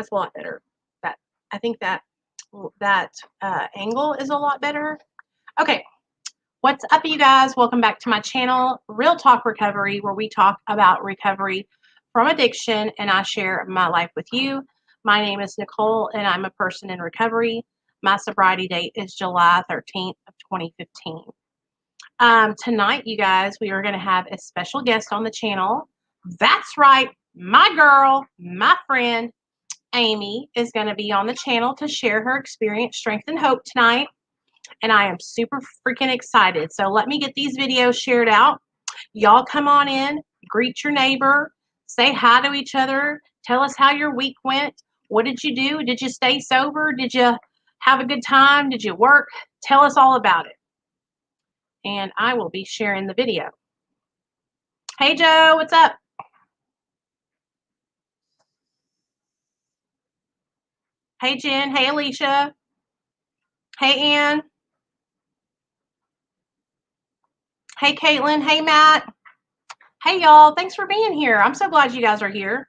That's a lot better. That I think that angle is a lot better. Okay, what's up, you guys? Welcome back to my channel, Real Talk Recovery, where we talk about recovery from addiction and I share my life with you. My name is Nicole and I'm a person in recovery. My sobriety date is July 13th of 2015. Tonight, you guys, we are going to have a special guest on the channel. That's right, my girl, my friend, Amie is going to be on the channel to share her experience, strength, and hope tonight. And I am super freaking excited. So let me get these videos shared out. Y'all come on in, greet your neighbor, say hi to each other, tell us how your week went. What did you do? Did you stay sober? Did you have a good time? Did you work? Tell us all about it. And I will be sharing the video. Hey, Joe, what's up? Hey, Jen. Hey, Alicia. Hey, Ann. Hey, Caitlin. Hey, Matt. Hey, y'all. Thanks for being here. I'm so glad you guys are here.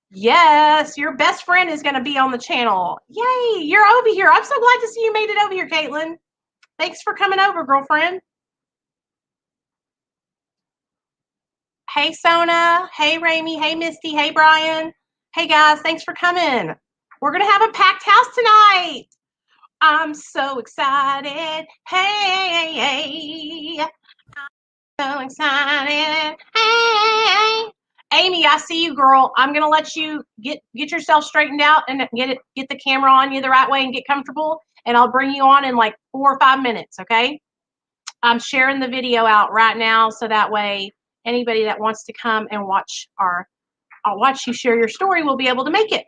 Yes, your best friend is going to be on the channel. Yay, you're over here. I'm so glad to see you made it over here, Caitlin. Thanks for coming over, girlfriend. Hey, Sona. Hey, Ramey. Hey, Misty. Hey, Brian. Hey, guys. Thanks for coming. We're going to have a packed house tonight. I'm so excited. Hey, so excited. Hey. Amie, I see you, girl. I'm gonna let you get yourself straightened out and get the camera on you the right way and get comfortable. And I'll bring you on in like 4 or 5 minutes, okay? I'm sharing the video out right now so that way anybody that wants to come and watch I'll watch you share your story will be able to make it.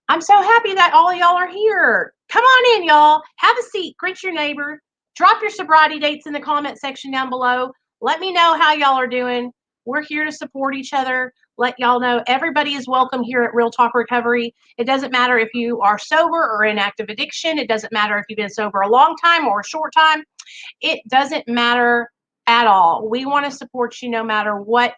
I'm so happy that all of y'all are here. Come on in, y'all. Have a seat. Greet your neighbor. Drop your sobriety dates in the comment section down below. Let me know how y'all are doing. We're here to support each other. Let y'all know everybody is welcome here at Real Talk Recovery. It doesn't matter if you are sober or in active addiction. It doesn't matter if you've been sober a long time or a short time. It doesn't matter at all. We want to support you no matter what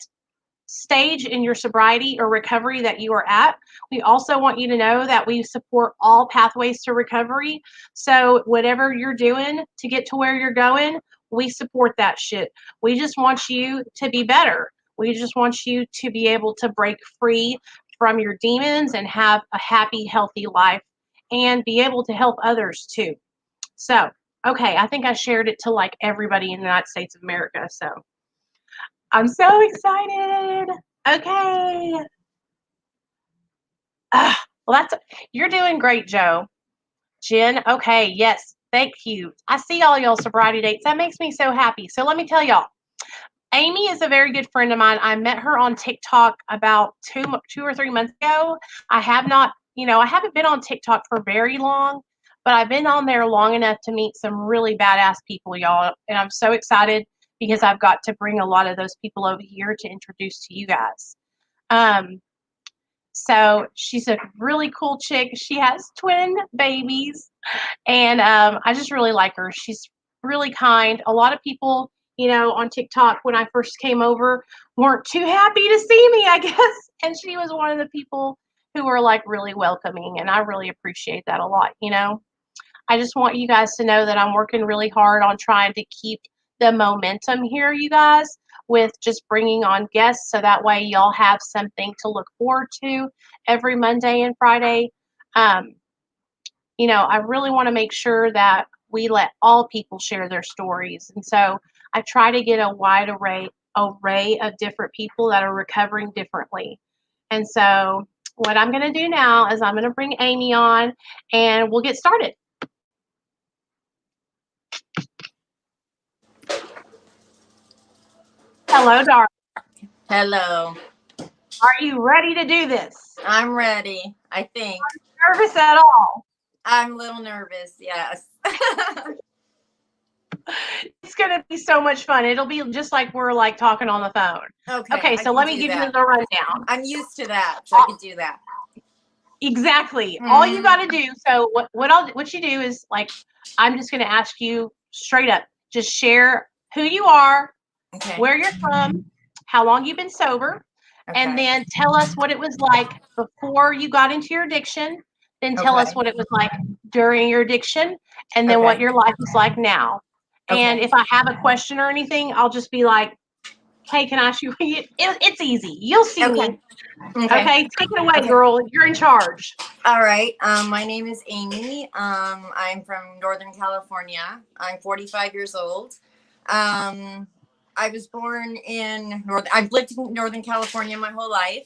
stage in your sobriety or recovery that you are at. We also want you to know that we support all pathways to recovery. So whatever you're doing to get to where you're going, we support that shit. We just want you to be better. We just want you to be able to break free from your demons and have a happy, healthy life and be able to help others too. So, okay, I think I shared it to like everybody in the United States of America. So I'm so excited. Okay. Well, you're doing great, Joe. Jen, okay, yes, thank you. I see all y'all sobriety dates. That makes me so happy. So let me tell y'all, Amie is a very good friend of mine. I met her on TikTok about two or 3 months ago. I have not, I haven't been on TikTok for very long, but I've been on there long enough to meet some really badass people, y'all. And I'm so excited because I've got to bring a lot of those people over here to introduce to you guys. So she's a really cool chick. She has twin babies, and I just really like her. She's really kind. A lot of people, on TikTok when I first came over weren't too happy to see me, I guess. And she was one of the people who were like really welcoming, and I really appreciate that a lot, I just want you guys to know that I'm working really hard on trying to keep the momentum here, you guys, with just bringing on guests so that way y'all have something to look forward to every Monday and Friday. I really want to make sure that we let all people share their stories. And so I try to get a wide array of different people that are recovering differently. And so what I'm going to do now is I'm going to bring Amie on and we'll get started. Hello, darling. Hello. Are you ready to do this? I'm ready, I think. Are you nervous at all? I'm a little nervous, yes. It's going to be so much fun. It'll be just like we're like talking on the phone. Okay, so let me give you the rundown. I'm used to that, so I can do that. Exactly. All you got to do, so what you do is like, I'm just going to ask you straight up, just share who you are, where you're from, how long you've been sober, and Okay. then tell us what it was like before you got into your addiction. Then tell us Okay. what it was like during your addiction, and then what Okay. your life is like now. And Okay. if I have a question or anything, I'll just be like, "Hey, can I ask you?" It's easy. You'll see Okay. me. Okay. Okay, take it away, Okay. girl. You're in charge. All right. My name is Amie. I'm from Northern California. I'm 45 years old. Um, I was born in I've lived in Northern California my whole life.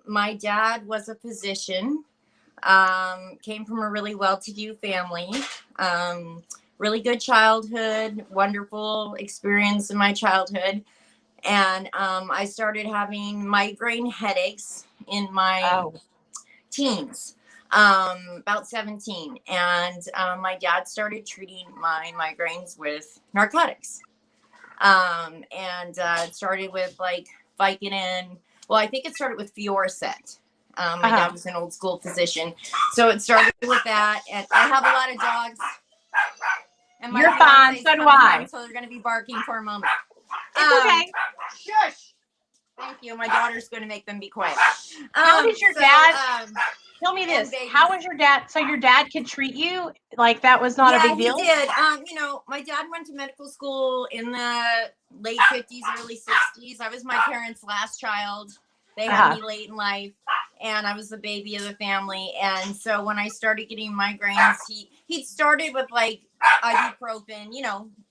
My dad was a physician. Came from a really well-to-do family. Um, really good childhood. Wonderful experience in my childhood. And I started having migraine headaches in my Oh, teens, about 17. And my dad started treating my migraines with narcotics. And it started with like Vicodin. Well, I think it started with Fiorset. My uh-huh. dad was an old school physician. So it started with that. And I have a lot of dogs. And my You're fine. fiance is So do coming home, I. so they're going to be barking for a moment. It's Um, okay. Shush. Thank you. My daughter's going to make them be quiet. How did your dad? Um, Tell me and this. babies. How was your dad? So your dad could treat you like that was not a Yeah, big he deal? did. My dad went to medical school in the late 50s, early 60s. I was my parents' last child. They had Uh-huh. me late in life, and I was the baby of the family. And so when I started getting migraines, he started with like ibuprofen,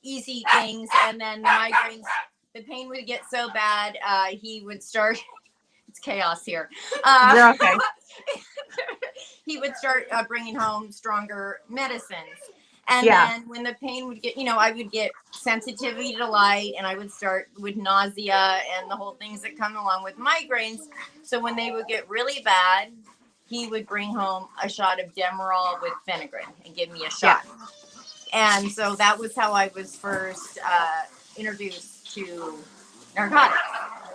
easy things, and then the pain would get so bad, he would start. It's chaos here. You're okay. He would start bringing home stronger medicines. And Yeah. then when the pain would get, I would get sensitivity to light, and I would start with nausea and the whole things that come along with migraines. So when they would get really bad, he would bring home a shot of Demerol with Phenergan and give me a Yeah. shot. And so that was how I was first introduced to narcotics.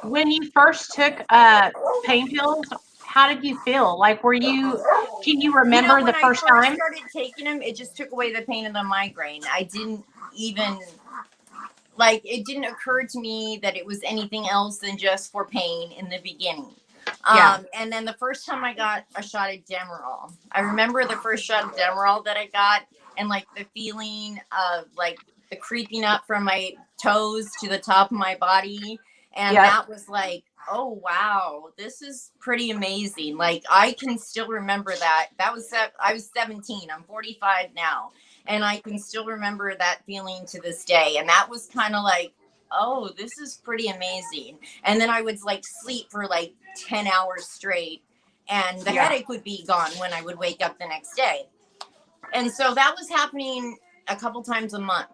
When you first took pain pills, how did you feel? Like, can you remember When the I first first time? started taking them, it just took away the pain of the migraine. I didn't even it didn't occur to me that it was anything else than just for pain in the beginning. Yeah. And then the first time I got a shot of Demerol, I remember the first shot of Demerol that I got, and like the feeling of like the creeping up from my toes to the top of my body. And Yep. that was like, oh, wow, this is pretty amazing. Like, I can still remember that. I was 17. I'm 45 now. And I can still remember that feeling to this day. And that was kind of like, oh, this is pretty amazing. And then I would like sleep for like 10 hours straight, and the Yeah. headache would be gone when I would wake up the next day. And so that was happening a couple times a month.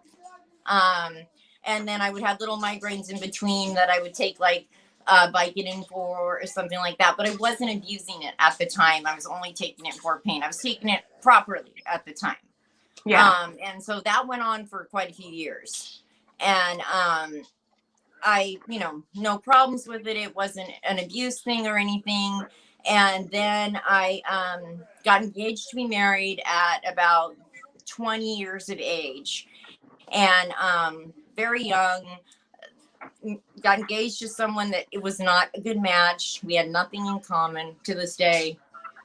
Um, and then I would have little migraines in between that I would take like Vicodin for or something like that. But I wasn't abusing it at the time. I was only taking it for pain. I was taking it properly at the time. Yeah. And so that went on for quite a few years. And I, no problems with it. It wasn't an abuse thing or anything. And then I got engaged to be married at about 20 years of age. And very young, got engaged to someone that it was not a good match. We had nothing in common to this day.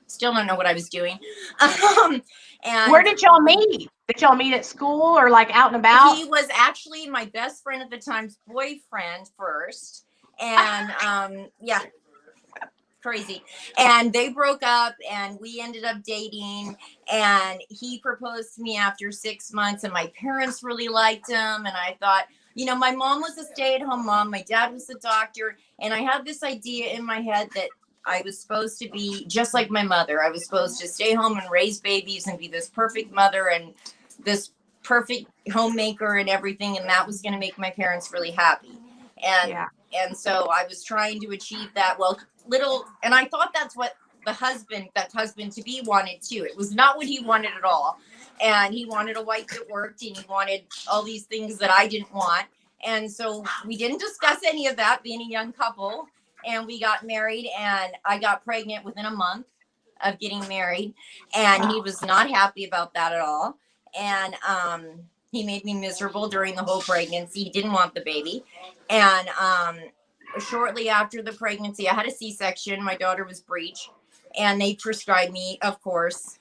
Still don't know what I was doing. And Where did y'all meet? Did y'all meet at school or like out and about? he was actually my best friend at the time's boyfriend first. And yeah, crazy. And they broke up, and we ended up dating, and he proposed to me after 6 months, and my parents really liked him. And I thought, my mom was a stay-at-home mom, my dad was a doctor, and I had this idea in my head that I was supposed to be just like my mother. I was supposed to stay home and raise babies and be this perfect mother and this perfect homemaker and everything, and that was going to make my parents really happy. And Yeah. and so I was trying to achieve that. Well, and I thought that's what that husband to be wanted too. It was not what he wanted at all. And he wanted a wife that worked, and he wanted all these things that I didn't want. And so we didn't discuss any of that, being a young couple. And we got married, and I got pregnant within a month of getting married. And he was not happy about that at all. And he made me miserable during the whole pregnancy. He didn't want the baby. And shortly after the pregnancy, I had a C-section. My daughter was breech, and they prescribed me, of course,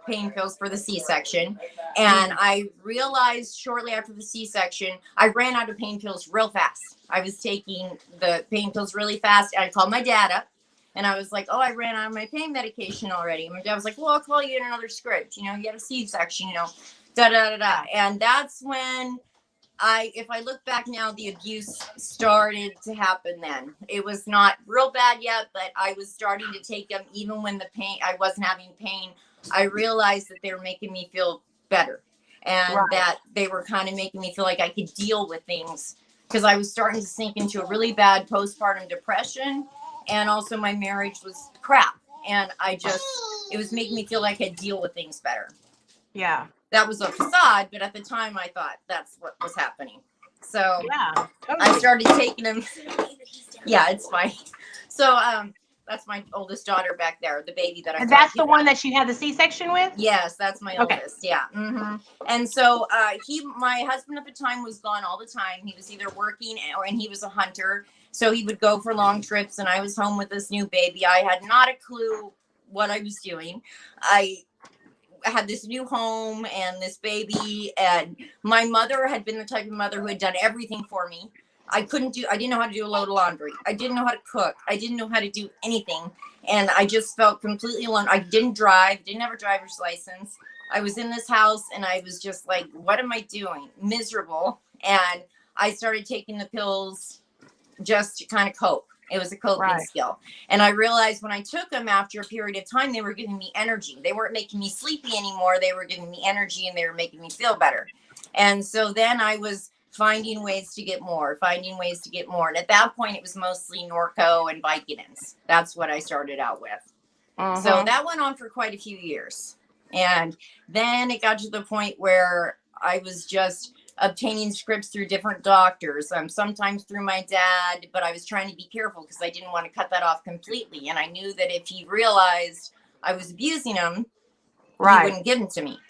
pain pills for the C-section. And I realized shortly after the C-section, I ran out of pain pills real fast. I was taking the pain pills really fast. And I called my dad up, and I was like, "Oh, I ran out of my pain medication already." And my dad was like, "Well, I'll call you in another script. You had a C-section, da da da da." And that's when if I look back now, the abuse started to happen then. It was not real bad yet, but I was starting to take them even when I wasn't having pain. I realized that they were making me feel better, and that they were kind of making me feel like I could deal with things, because I was starting to sink into a really bad postpartum depression, and also my marriage was crap. And it was making me feel like I could deal with things better. Yeah. That was a facade, but at the time I thought that's what was happening. So yeah, totally. I started taking them. Yeah, it's fine. So that's my oldest daughter back there, the baby that I. And that's the one that you had the C-section with? Yes, that's my oldest. Yeah. And so my husband at the time was gone all the time. He was either working and he was a hunter. So he would go for long trips, and I was home with this new baby. I had not a clue what I was doing. I had this new home and this baby, and my mother had been the type of mother who had done everything for me. I didn't know how to do a load of laundry. I didn't know how to cook. I didn't know how to do anything. And I just felt completely alone. I didn't drive, didn't have a driver's license. I was in this house and I was just like, what am I doing? Miserable. And I started taking the pills just to kind of cope. It was a coping skill. And I realized when I took them, after a period of time, they were giving me energy. They weren't making me sleepy anymore. They were giving me energy, and they were making me feel better. And so then I was finding ways to get more. And at that point, it was mostly Norco and Vicodins. That's what I started out with. So that went on for quite a few years. And then it got to the point where I was just obtaining scripts through different doctors, sometimes through my dad, but I was trying to be careful because I didn't want to cut that off completely. And I knew that if he realized I was abusing him, he wouldn't give them to me.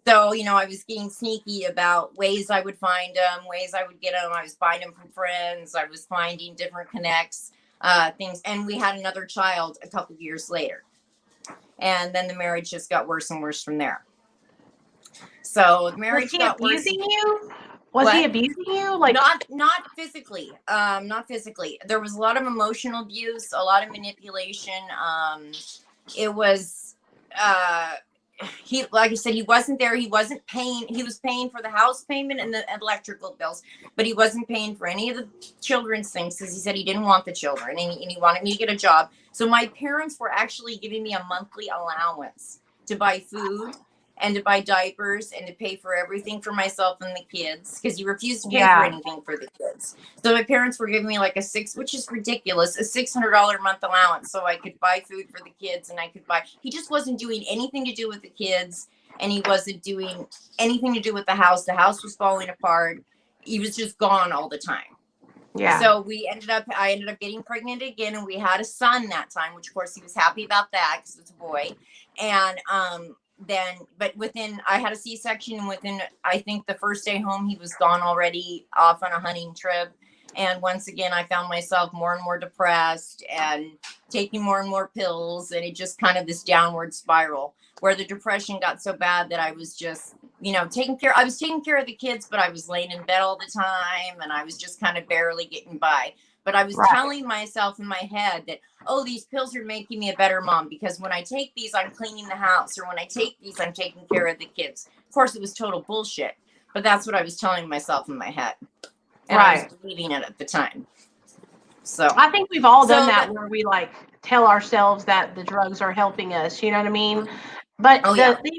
So, I was getting sneaky about ways I would find them, ways I would get them. I was buying them from friends. I was finding different connects, things. And we had another child a couple of years later. And then the marriage just got worse and worse from there. So the marriage got worse. Was he abusing you? Was he abusing you? Like not physically. Not physically. There was a lot of emotional abuse, a lot of manipulation. It was like I said, he wasn't there. He wasn't paying. He was paying for the house payment and the electrical bills, but he wasn't paying for any of the children's things, because he said he didn't want the children, and he wanted me to get a job. So my parents were actually giving me a monthly allowance to buy food and to buy diapers and to pay for everything for myself and the kids, because he refused to pay for anything for the kids. So my parents were giving me like which is ridiculous, a $600 a month allowance so I could buy food for the kids, and he just wasn't doing anything to do with the kids, and he wasn't doing anything to do with the house. The house was falling apart. He was just gone all the time. Yeah. So I ended up getting pregnant again, and we had a son that time, which of course he was happy about that because it's a boy. And, I had a C-section, and within, I think the first day home, he was gone already, off on a hunting trip. And once again, I found myself more and more depressed and taking more and more pills. And it just kind of this downward spiral where the depression got so bad that I was just, I was taking care of the kids, but I was laying in bed all the time, and I was just kind of barely getting by. But I was telling myself in my head that, oh, these pills are making me a better mom, because when I take these, I'm cleaning the house, or when I take these, I'm taking care of the kids. Of course, it was total bullshit, but that's what I was telling myself in my head. And I was believing it at the time. So I think we've all done that, where we tell ourselves that the drugs are helping us. You know what I mean? But the thing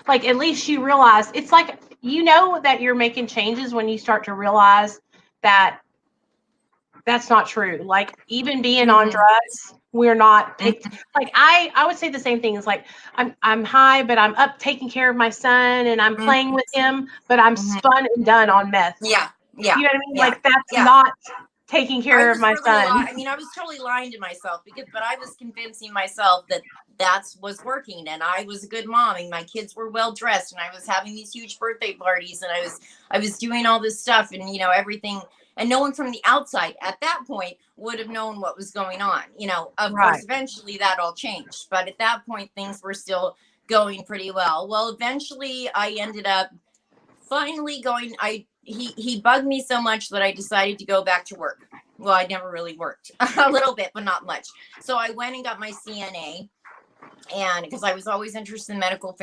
at least you realize, it's like, that you're making changes when you start to realize that that's not true. Like, even being on drugs, we're not I would say the same thing. Is like, I'm high, but I'm up taking care of my son, and I'm playing with him, but I'm spun and done on meth. Yeah. You know what I mean? Like, that's not taking care of my son. I was totally lying to myself, but I was convincing myself that was working, and I was a good mom, and my kids were well dressed, and I was having these huge birthday parties, and I was doing all this stuff, and everything and no one from the outside at that point would have known what was going on. You know, of course, eventually that all changed, but at that point things were still going pretty well. Well, eventually I ended up finally going. He bugged me so much that I decided to go back to work. Well, I never really worked. A little bit, but not much. So I went and got my CNA, and because I was always interested in the medical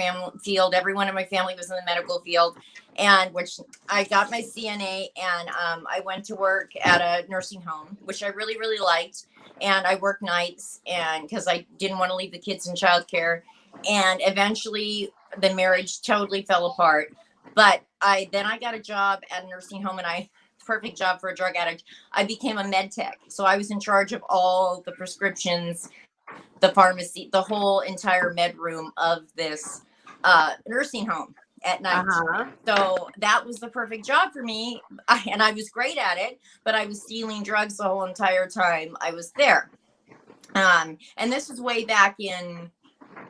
field, everyone in my family was in the medical field, and which I got my CNA, and I went to work at a nursing home, which I really, really liked. And I worked nights, and because I didn't want to leave the kids in childcare, and eventually the marriage totally fell apart. But I got a job at a nursing home, and perfect job for a drug addict. I became a med tech, so I was in charge of all the prescriptions, the pharmacy, the whole entire med room of this nursing home at night. So that was the perfect job for me. And I was great at it, but I was stealing drugs the whole entire time I was there. And this was way back in,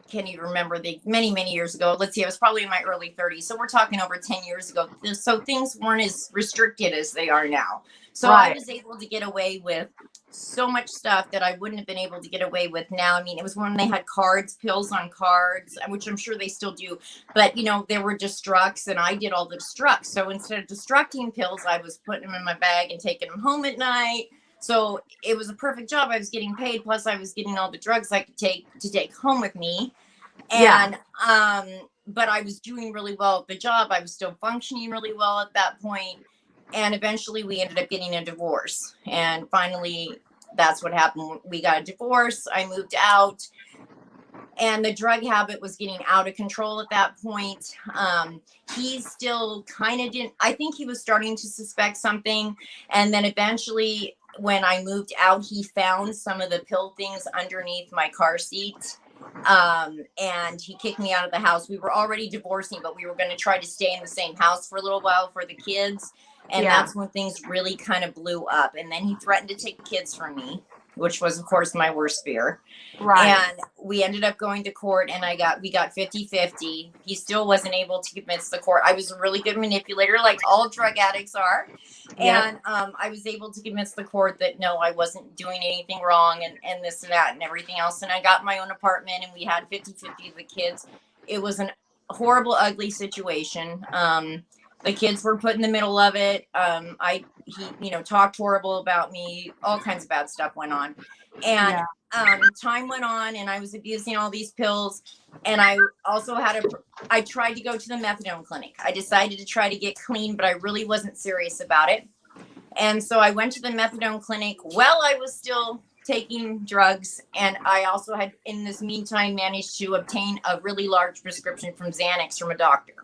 can't even remember, the many years ago. Let's see, I was probably in my early 30s. So we're talking over 10 years ago. So things weren't as restricted as they are now. So I was able to get away with so much stuff that I wouldn't have been able to get away with now. I mean, it was when they had cards, pills on cards, which I'm sure they still do. But, you know, there were destructs, and I did all the destructs. So instead of destructing pills, I was putting them in my bag and taking them home at night. So it was a perfect job. I was getting paid, plus I was getting all the drugs I could take home with me. And but I was doing really well at the job. I was still functioning really well at that point. And eventually we ended up getting a divorce. And finally, that's what happened. We got a divorce. I moved out. And the drug habit was getting out of control at that point. He still kind of didn't, I think he was starting to suspect something. And then eventually, when I moved out, he found some of the pill things underneath my car seat. And he kicked me out of the house. We were already divorcing, but we were going to try to stay in the same house for a little while for the kids. And that's when things really kind of blew up. And then he threatened to take the kids from me, which was, of course, my worst fear. And we ended up going to court, and we got 50-50. He still wasn't able to convince the court. I was a really good manipulator, like all drug addicts are. And I was able to convince the court that no, I wasn't doing anything wrong, and this and that and everything else. And I got my own apartment, and we had 50-50 of the kids. It was a horrible, ugly situation. The kids were put in the middle of it. He talked horrible about me. All kinds of bad stuff went on. And time went on, and I was abusing all these pills. And I also I tried to go to the methadone clinic. I decided to try to get clean, but I really wasn't serious about it. And so I went to the methadone clinic while I was still taking drugs. And I also had, in this meantime, managed to obtain a really large prescription from Xanax from a doctor.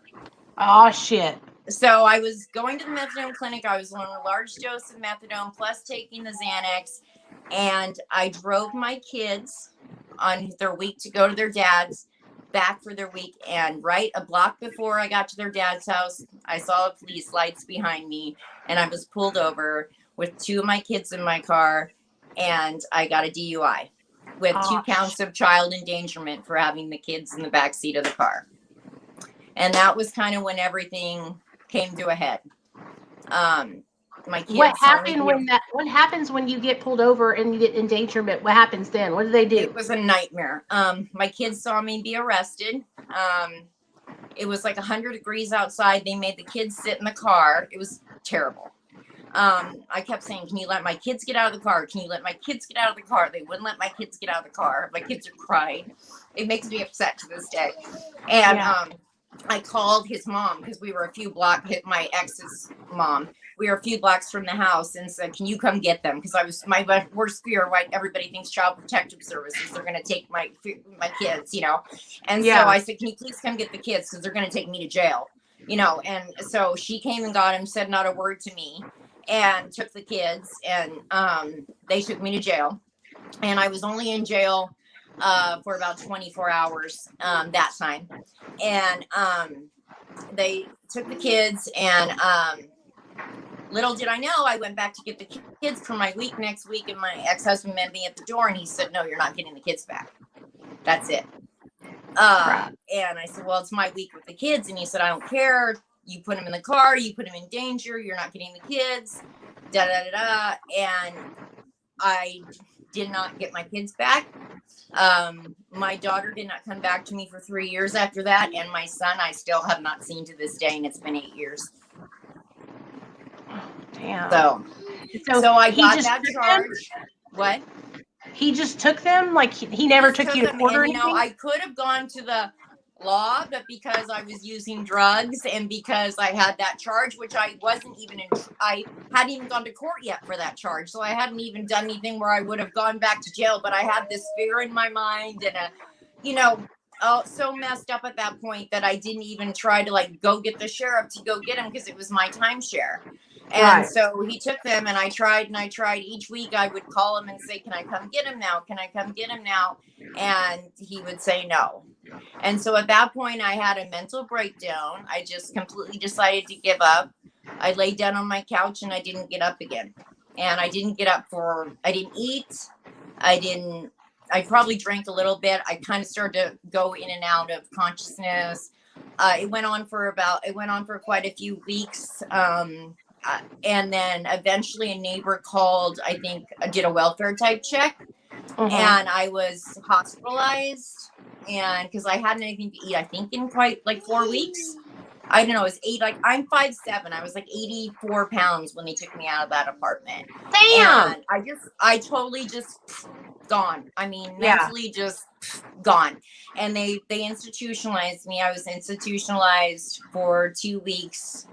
Oh, shit. So I was going to the methadone clinic. I was on a large dose of methadone plus taking the Xanax. And I drove my kids on their week to go to their dad's, back for their week. And right a block before I got to their dad's house, I saw police lights behind me, and I was pulled over with 2 of my kids in my car. And I got a DUI with 2 counts of child endangerment for having the kids in the back seat of the car. And that was kind of when everything came to a head. My kids. What happens when you get pulled over and you get endangerment? What happens then? What do they do? It was a nightmare. My kids saw me be arrested. It was like 100 degrees outside. They made the kids sit in the car. It was terrible. I kept saying, "Can you let my kids get out of the car? Can you let my kids get out of the car?" They wouldn't let my kids get out of the car. My kids are crying. It makes me upset to this day. And I called his mom, because we were a few blocks, my ex's mom. We were a few blocks from the house, and said, "Can you come get them?" Because my worst fear, right? Everybody thinks Child Protective Services, they're going to take my kids, And so I said, "Can you please come get the kids? Because they're going to take me to jail, And so she came and got him, said not a word to me, and took the kids, and they took me to jail. And I was only in jail for about 24 hours that time. And they took the kids, and little did I know, I went back to get the kids for my week next week, and my ex-husband met me at the door, and he said, "No, you're not getting the kids back. That's it." And I said, "Well, it's my week with the kids." And he said, "I don't care. You put them in the car. You put them in danger. You're not getting the kids." da da da da, and I did not get my kids back. My daughter did not come back to me for 3 years after that, and my son I still have not seen to this day, and it's been 8 years. Damn. So I he got just that took charge. them? What? He just took them? Like he never took you to them, court or and anything? I could have gone to the law, but because I was using drugs and because I had that charge, which I wasn't even I hadn't even gone to court yet for that charge, so I hadn't even done anything where I would have gone back to jail. But I had this fear in my mind, and so messed up at that point that I didn't even try to like go get the sheriff to go get him because it was my timeshare. And so he took them, and I tried each week. I would call him and say, "Can I come get him now? Can I come get him now?" And he would say no. And so at that point, I had a mental breakdown. I just completely decided to give up. I laid down on my couch and I didn't get up again. And I didn't get up I didn't eat. I probably drank a little bit. I kind of started to go in and out of consciousness. It went on for quite a few weeks. And then eventually a neighbor called, I think, did a welfare type check. And I was hospitalized, and because I hadn't anything to eat, I think in quite like 4 weeks. I don't know, it was I'm 5'7". I was like 84 pounds when they took me out of that apartment. Damn. And I totally just gone. I mean, mentally just gone. And they institutionalized me. I was institutionalized for 2 weeks.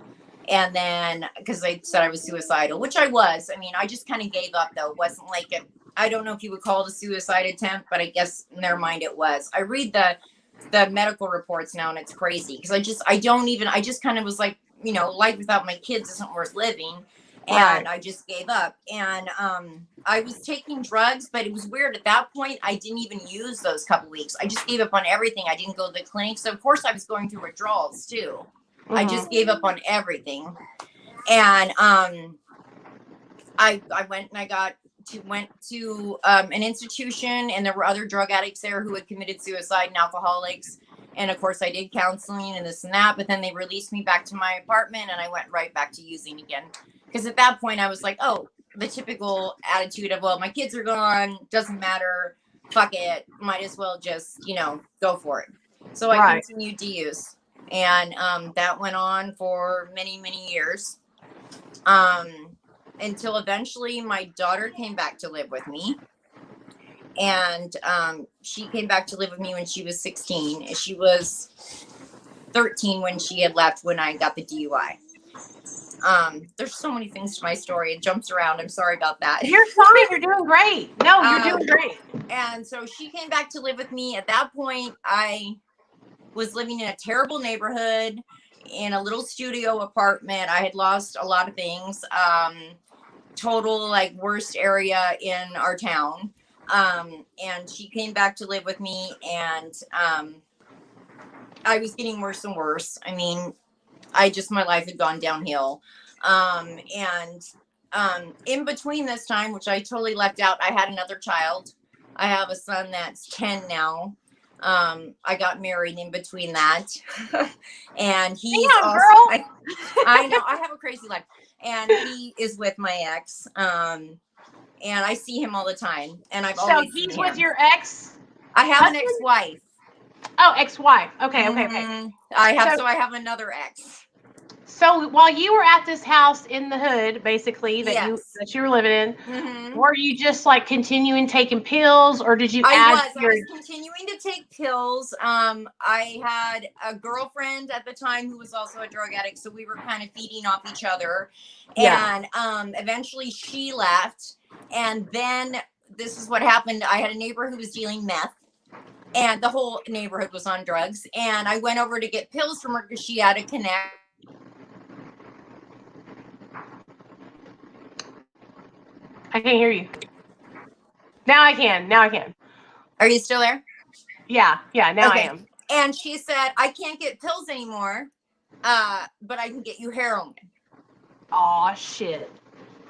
And then because they said I was suicidal, which I was. I mean, I just kind of gave up, though. It wasn't like I don't know if you would call it a suicide attempt, but I guess in their mind it was. I read the medical reports now, and it's crazy because I just kind of was like, life without my kids isn't worth living. And I just gave up. And I was taking drugs, but it was weird. At that point, I didn't even use those couple weeks. I just gave up on everything. I didn't go to the clinic. So, of course, I was going through withdrawals, too. I just gave up on everything. And I went and I went to an institution, and there were other drug addicts there who had committed suicide and alcoholics. And of course I did counseling and this and that, but then they released me back to my apartment, and I went right back to using again. Because at that point I was like, oh, the typical attitude of, well, my kids are gone, doesn't matter, fuck it, might as well just, go for it. So I continued to use. And that went on for many, many years. Until eventually my daughter came back to live with me. And she came back to live with me when she was 16. She was 13 when she had left when I got the DUI. There's so many things to my story. It jumps around. I'm sorry about that. You're fine. You're doing great. No, you're doing great. And so she came back to live with me. At that point, I was living in a terrible neighborhood in a little studio apartment. I had lost a lot of things. Total like worst area in our town. And she came back to live with me, and I was getting worse and worse. I mean, my life had gone downhill. And in between this time, which I totally left out, I had another child. I have a son that's 10 now. I got married in between that. And he's also, girl. I know, I have a crazy life. And he is with my ex. And I see him all the time. And I've always seen him. So he's with your ex? I have an ex-wife. Oh, ex-wife. Okay, okay. I have another ex. So while you were at this house in the hood, basically that you were living in, were you just like continuing taking pills, or did you I was continuing to take pills. I had a girlfriend at the time who was also a drug addict, so we were kind of feeding off each other. And eventually she left, and then this is what happened. I had a neighbor who was dealing meth, and the whole neighborhood was on drugs. And I went over to get pills from her because she had a connect. I can't hear you. Now I can. Are you still there? Yeah. Now I am. And she said, I can't get pills anymore, but I can get you heroin. Aw, shit.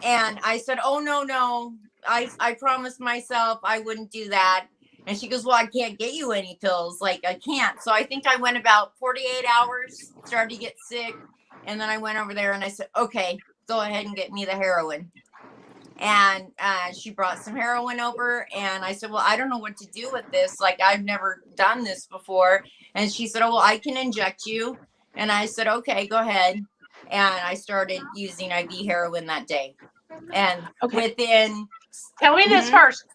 And I said, oh, no. I promised myself I wouldn't do that. And she goes, well, I can't get you any pills. Like, I can't. So I think I went about 48 hours, started to get sick. And then I went over there and I said, okay, go ahead and get me the heroin. And she brought some heroin over, and I said, well, I don't know what to do with this. Like, I've never done this before. And she said, oh, well, I can inject you. And I said, okay, go ahead. And I started using IV heroin that day. And Okay. within, Tell me this first.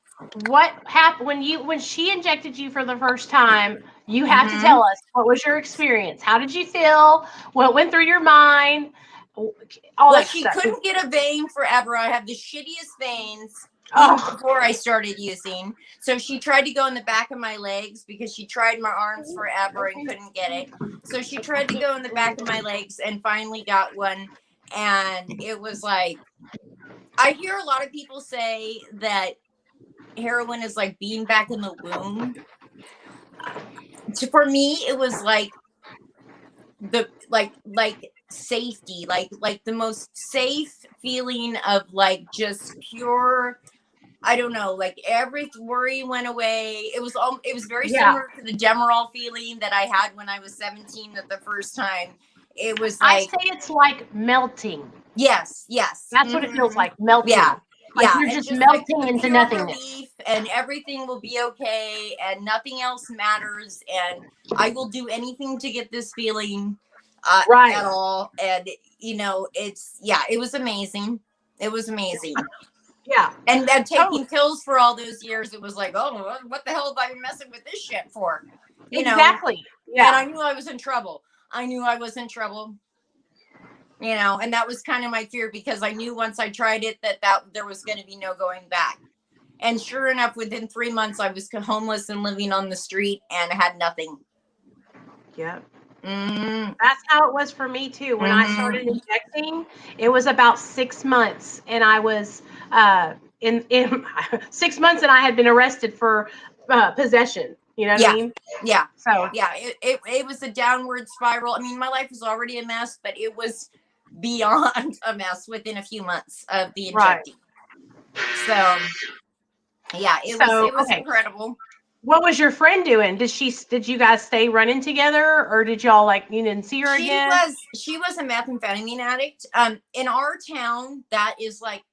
What happened when she injected you for the first time? You have to tell us, what was your experience? How did you feel? What went through your mind? All well, that she stuff. couldn't get a vein forever. I have the shittiest veins even Oh, before I started using. So she tried to go in the back of my legs because she tried my arms forever and couldn't get it. So she tried to go in the back of my legs and finally got one. And it was like, I hear a lot of people say that heroin is like being back in the womb. For me, it was like the safety, like the most safe feeling of like just pure, I don't know, like every worry went away. It was very yeah. similar to the Demerol feeling that I had when I was 17 at the first time. It was I like, say it's like melting. yes. That's what it feels like, melting. Yeah. Like Yeah. you're And just just like melting the into pure nothingness. relief, and everything will be okay and nothing else matters. And I will do anything to get this feeling Right. at all. And, it was amazing. It was amazing. Yeah. And then taking Totally. pills for all those years, it was like, oh, what the hell have I been messing with this shit for? Exactly. And Yeah. I knew I was in trouble. And that was kind of my fear, because I knew once I tried it that there was going to be no going back. And sure enough, within 3 months, I was homeless and living on the street and had nothing. Yep. Mm-hmm. That's how it was for me too. When I started injecting, it was about 6 months, and I was in 6 months, and I had been arrested for possession. You know what I mean? Yeah. So Yeah. It was a downward spiral. I mean, my life was already a mess, but it was beyond a mess within a few months of the injecting. So yeah, it was okay. incredible. What was your friend doing? Did you guys stay running together, or did y'all you didn't see her again? She was a methamphetamine addict. In our town, that is like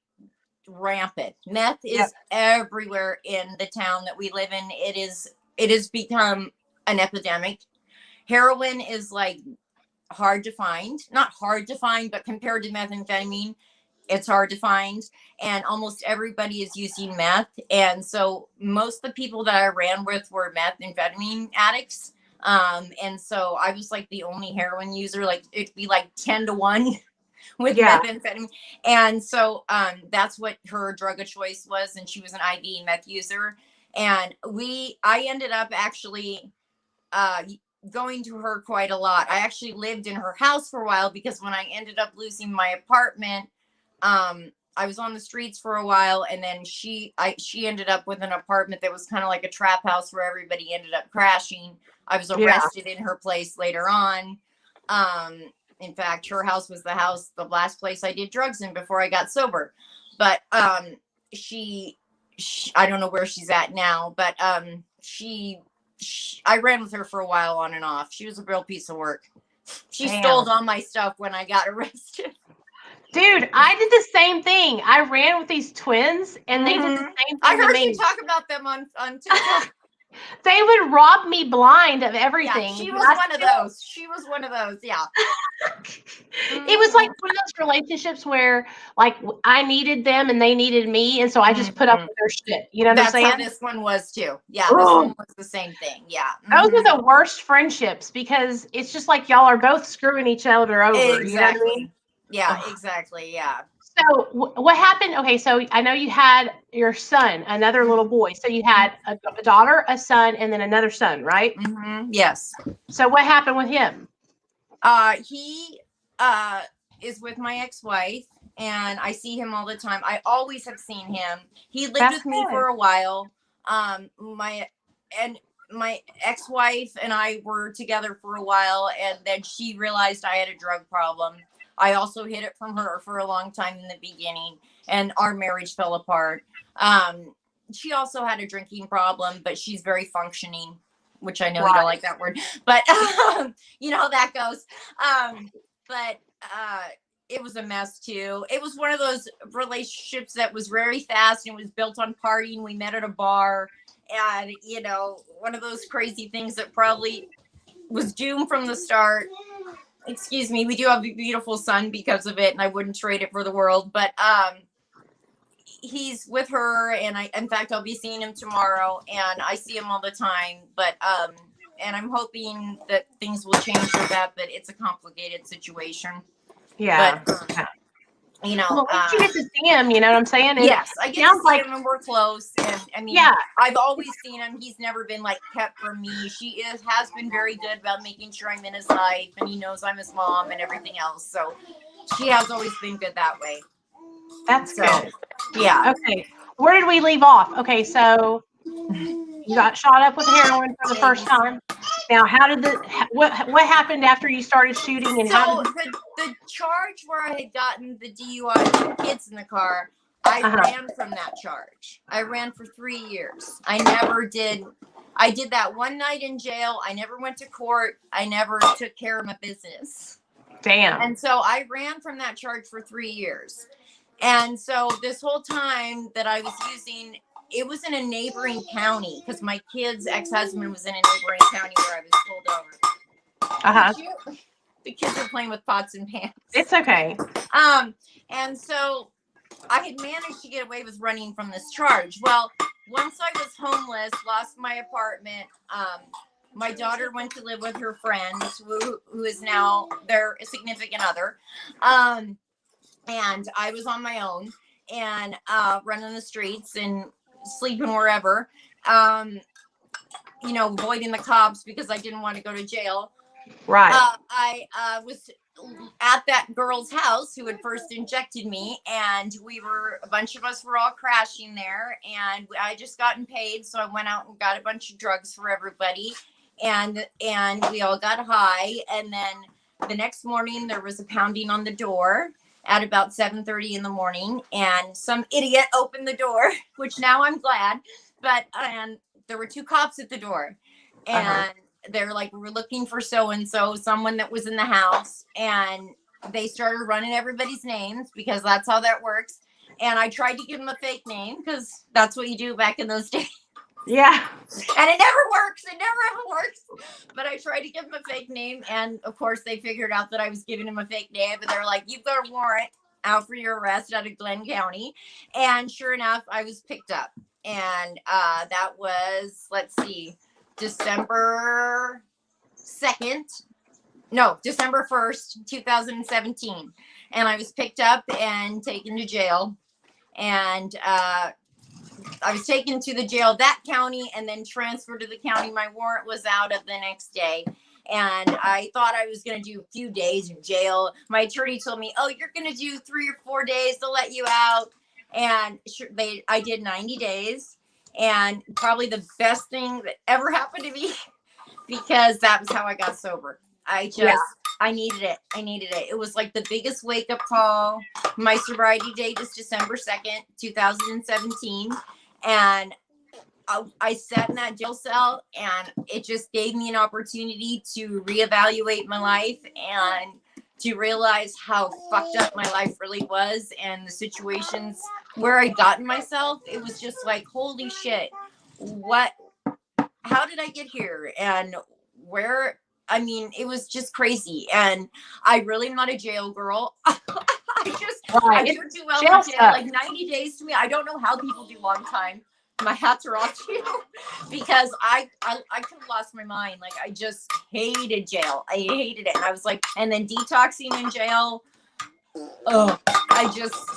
rampant. Meth is everywhere in the town that we live in. It has become an epidemic. Heroin is like hard to find. Not hard to find, but compared to methamphetamine, it's hard to find. And almost everybody is using meth. And so most of the people that I ran with were methamphetamine addicts. And so I was like the only heroin user. Like it'd be like 10-1 with methamphetamine. And so that's what her drug of choice was. And she was an IV meth user. And I ended up actually going to her quite a lot. I actually lived in her house for a while, because when I ended up losing my apartment, I was on the streets for a while, and then she ended up with an apartment that was kind of like a trap house where everybody ended up crashing. I was arrested in her place later on. In fact, her house was the last place I did drugs in before I got sober. But she I don't know where she's at now, but I ran with her for a while on and off. She was a real piece of work. She stole all my stuff when I got arrested. Dude, I did the same thing. I ran with these twins, and they did the same thing I heard to me. you talk about them on TikTok. They would rob me blind of everything. Yeah, she was one of those. Yeah. It was like one of those relationships where, like, I needed them and they needed me, and so I just put up with their shit. You know what I'm saying? That's how this one was too. Yeah, this one was the same thing. Yeah. Those are the worst friendships, because it's just like y'all are both screwing each other over. Exactly. You know what I mean? Yeah, exactly. Yeah. So what happened? Okay, so I know you had your son, another little boy. So you had a daughter, a son, and then another son, right? Yes. So what happened with him? He is with my ex-wife, and I see him all the time. I always have seen him. He lived with me for a while. My ex-wife and I were together for a while, and then she realized I had a drug problem. I also hid it from her for a long time in the beginning, and our marriage fell apart. She also had a drinking problem, but she's very functioning, which I know you don't like that word, but you know how that goes. it was a mess too. It was one of those relationships that was very fast and it was built on partying. We met at a bar, and you know, one of those crazy things that probably was doomed from the start. Excuse me. We do have a beautiful son because of it, and I wouldn't trade it for the world. But he's with her, and in fact, I'll be seeing him tomorrow, and I see him all the time. But and I'm hoping that things will change with that. But it's a complicated situation. Yeah. But you know, Well, at least you get to see him. You know what I'm saying? And yes, I get to sounds see like him, and we're close. And I mean, yeah. I've always seen him. He's never been like kept from me. She has been very good about making sure I'm in his life, and he knows I'm his mom and everything else. So she has always been good that way. That's So good. yeah. Okay. Where did we leave off? Okay, so you got shot up with heroin for the first time. Now, how did what happened after you started shooting, and how So did the charge where I had gotten the DUI with the kids in the car, I ran from that charge. I ran for 3 years. I never did. I did that one night in jail. I never went to court. I never took care of my business. damn? And so I ran from that charge for 3 years. And so this whole time that I was using, it was in a neighboring county because my kid's ex-husband was in a neighboring county where I was pulled over. The kids are playing with pots and pans. It's okay. And so I had managed to get away with running from this charge. Well, once I was homeless, lost my apartment, my daughter went to live with her friend who is now their significant other. And I was on my own and running the streets and sleeping wherever, you know, avoiding the cops because I didn't want to go to jail. Right. I was at that girl's house who had first injected me, and a bunch of us were all crashing there, and I just gotten paid, so I went out and got a bunch of drugs for everybody, and we all got high, and then the next morning there was a pounding on the door at about 7:30 in the morning, and some idiot opened the door, which now I'm glad, but and there were 2 cops at the door, and they're like, we're looking for so-and-so, someone that was in the house. And they started running everybody's names because that's how that works. And I tried to give them a fake name because that's what you do back in those days. Yeah. And it never works. It never ever works. But I tried to give them a fake name. And of course, they figured out that I was giving them a fake name. And they're like, you've got a warrant out for your arrest out of Glenn County. And sure enough, I was picked up. And that was, let's see, December 1st, 2017. And I was picked up and taken to jail. And I was taken to the jail that county and then transferred to the county my warrant was out of the next day. And I thought I was going to do a few days in jail. My attorney told me, oh, you're going to do 3 or 4 days to let you out. And I did 90 days. And probably the best thing that ever happened to me because that was how I got sober. I needed it. I needed it. It was like the biggest wake up call. My sobriety date is December 2nd, 2017. And I sat in that jail cell and it just gave me an opportunity to reevaluate my life and to realize how fucked up my life really was and the situations where I'd gotten myself. It was just like, holy shit, how did I get here? And it was just crazy. And I really am not a jail girl. I do too well in jail. Like 90 days to me, I don't know how people do long time. My hats are off to you because I could have lost my mind. Like I just hated jail. I hated it. And I was like, and then detoxing in jail. Oh,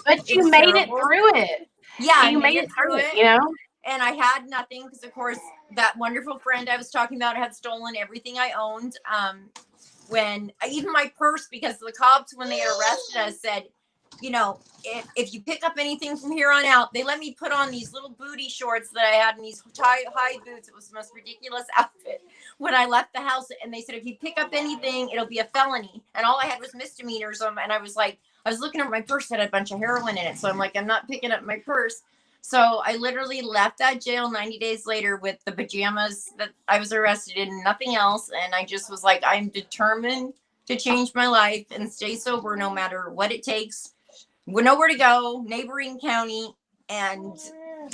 But you made it through it. Yeah, you made it through it, you know? And I had nothing because, of course, that wonderful friend I was talking about had stolen everything I owned. Even my purse, because the cops, when they arrested us, said, you know, if you pick up anything from here on out, they let me put on these little booty shorts that I had and these high boots. It was the most ridiculous outfit when I left the house. And they said, if you pick up anything, it'll be a felony. And all I had was misdemeanors. And I was like, I was looking at my purse, had a bunch of heroin in it. So I'm like, I'm not picking up my purse. So I literally left that jail 90 days later with the pajamas that I was arrested in, nothing else. And I just was like, I'm determined to change my life and stay sober no matter what it takes. We know where to go, neighboring county, and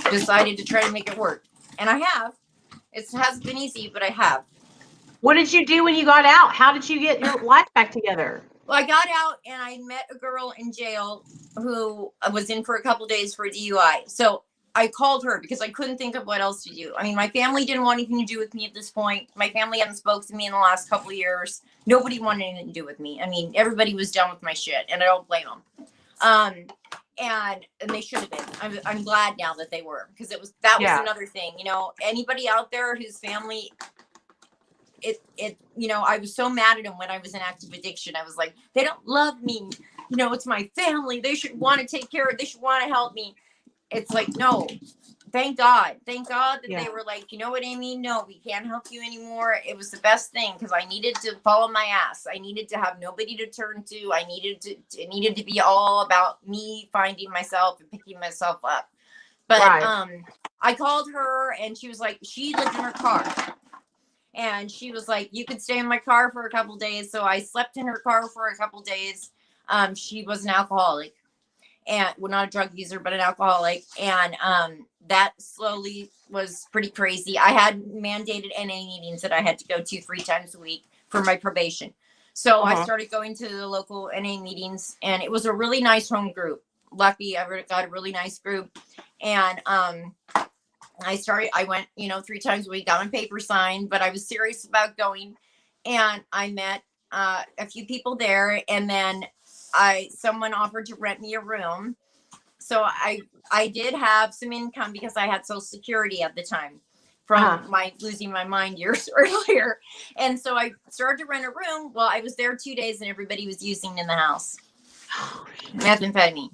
decided to try to make it work. And I have. It hasn't been easy, but I have. What did you do when you got out? How did you get your life back together? Well, I got out and I met a girl in jail who was in for a couple days for a DUI. So I called her because I couldn't think of what else to do. I mean, my family didn't want anything to do with me at this point. My family hadn't spoke to me in the last couple of years. Nobody wanted anything to do with me. I mean, everybody was done with my shit, and I don't blame them. And they should have been. I'm glad now that they were, because that was another thing. You know, anybody out there whose family, I was so mad at them when I was in active addiction. I was like, they don't love me. You know, it's my family. They should want to take care of it. They should want to help me. It's like, no, thank God that they were like, you know what, Amie? No, we can't help you anymore. It was the best thing, because I needed to follow my ass. I needed to have nobody to turn to. It needed to be all about me finding myself and picking myself up. But I called her and she was like, she lived in her car. And she was like, you could stay in my car for a couple days. So I slept in her car for a couple days. She was an alcoholic. And well, not a drug user, but an alcoholic. And that slowly was pretty crazy. I had mandated NA meetings that I had to go to 3 times a week for my probation. So I started going to the local NA meetings, and it was a really nice home group. Lucky, I got a really nice group. And I went, 3 times a week, got my paper signed, but I was serious about going. And I met a few people there, and then someone offered to rent me a room. So I did have some income because I had Social Security at the time from my losing my mind years earlier. And so I started to rent a room. Well, I was there 2 days and everybody was using in the house methamphetamine.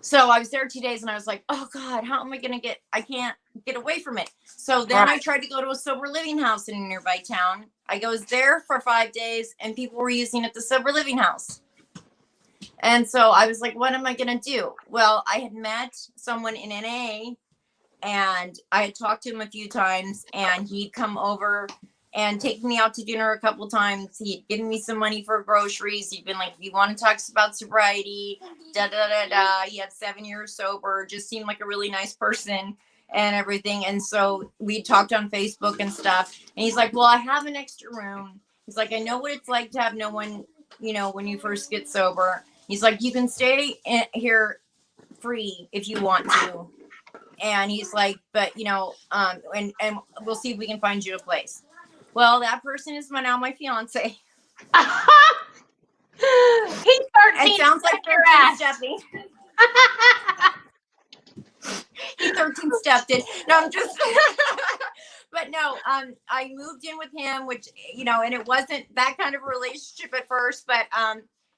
So I was there 2 days and I was like, oh God, how am I going to I can't get away from it. So then I tried to go to a sober living house in a nearby town. I was there for 5 days and people were using at the sober living house. And so I was like, what am I going to do? Well, I had met someone in NA and I had talked to him a few times, and he'd come over and taken me out to dinner a couple times. He'd given me some money for groceries. He'd been like, if you want to talk about sobriety, He had 7 years sober, just seemed like a really nice person and everything. And so we talked on Facebook and stuff. And he's like, well, I have an extra room. He's like, I know what it's like to have no one, when you first get sober. He's like, you can stay here free if you want to. And he's like, but, and we'll see if we can find you a place. Well, that person is now my fiance. He's 13. It sounds like 13 stepping. He 13 stepped it. No, I'm just, but no, I moved in with him, which, and it wasn't that kind of a relationship at first, but,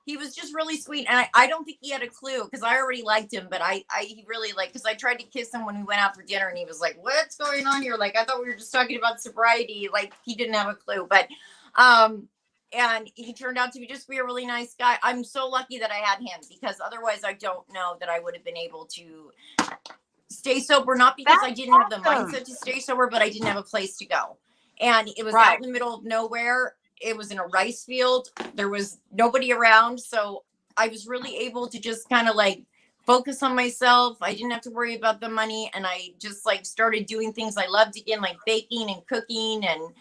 he was just really sweet. And I don't think he had a clue, because I already liked him, but he really because I tried to kiss him when we went out for dinner and he was like, what's going on here? Like, I thought we were just talking about sobriety. Like, he didn't have a clue, but, and he turned out to be a really nice guy. I'm so lucky that I had him, because otherwise I don't know that I would have been able to stay sober, not because I didn't have the mindset to stay sober, but I didn't have a place to go. And it was out in the middle of nowhere. It was in a rice field. There was nobody around. So I was really able to just kind of focus on myself. I didn't have to worry about the money. And I just started doing things I loved again, like baking and cooking. And,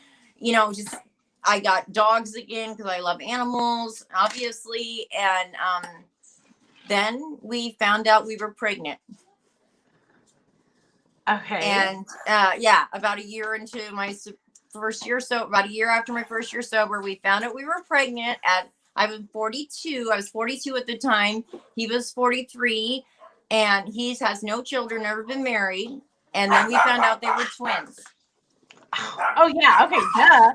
I got dogs again because I love animals, obviously. And then we found out we were pregnant. Okay. And about a year into my first year, so about a year after my first year sober, we found out we were pregnant I was 42. I was 42 at the time. He was 43, and he has no children, never been married. And then we found out they were twins. Oh yeah, okay, duh.